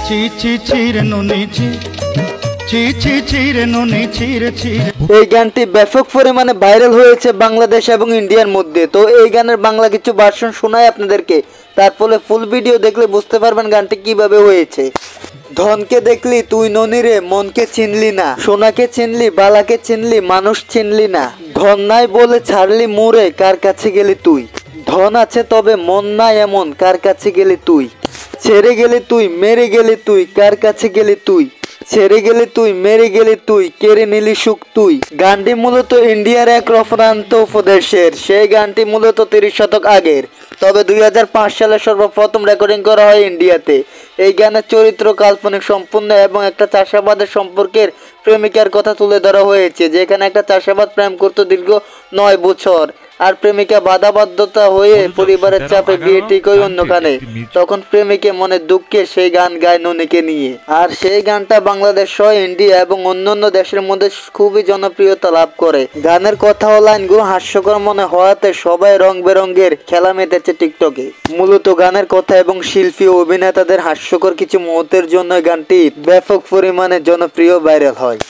ছি ছি ছিরে নুনি ছি ছি ছি ছিরে নুনি ছিরে ছিরে। এই গানটি ব্যাপক পরিমাণে ভাইরাল হয়েছে বাংলাদেশ এবং ইন্ডিয়ার মধ্যে। তো এই গানের বাংলা কিছু ভার্সন শোনাই আপনাদেরকে, তার ফলে ফুল ভিডিও দেখলে বুঝতে পারবেন গানটি কিভাবে হয়েছে। ধনকে দেখলি তুই ননি রে, মনকে চিনলি না, সোনাকে চিনলি, বালাকে চিনলি, মানুষ চিনলি না। ধন নাই বলে ছাড়লি মুরে, কার কাছে গেলি তুই? ধন আছে তবে মন নাই এমন, কার কাছে গেলি তুই? ছেড়ে গেলি তুই, মেরে গেলি তুই, কার কাছে গেলি তুই? ছেড়ে গেলি তুই, মেরে গেলি তুই, কেড়ে নিলি সুখ তুই। গানটি মূলত ইন্ডিয়ার এক রফরান্ত উপদেশের। সেই গানটি মূলত 30 শতক আগের, তবে 2005 সালে সর্বপ্রথম রেকর্ডিং করা হয় ইন্ডিয়াতে। এই গানের চরিত্র কাল্পনিক সম্পূর্ণ এবং একটা চাষাবাদের সম্পর্কের প্রেমিকার কথা তুলে ধরা হয়েছে, যেখানে একটা চাষাবাদ প্রেম করত দীর্ঘ 9 বছর, আর প্রেমিকা বাধাবাধ্যতা হয়ে পরিবারের চাপে বিয়ে ঠিক হয় অন্যখানে। তখন প্রেমিকে মনে দুঃখে সেই গান গায় ননীকে নিয়ে, আর সেই গানটা বাংলাদেশ সহ ইন্ডিয়া এবং অন্যান্য দেশের মধ্যে খুবই জনপ্রিয়তা লাভ করে। গানের কথা ও লাইনগুলো হাস্যকর মনে হওয়াতে সবাই রং বেরঙের খেলা মেতেছে টিকটকে। মূলত গানের কথা এবং শিল্পী ও অভিনেতাদের হাস্যকর কিছু মুহূর্তের জন্য গানটি ব্যাপক পরিমাণে জনপ্রিয় ভাইরাল হয়।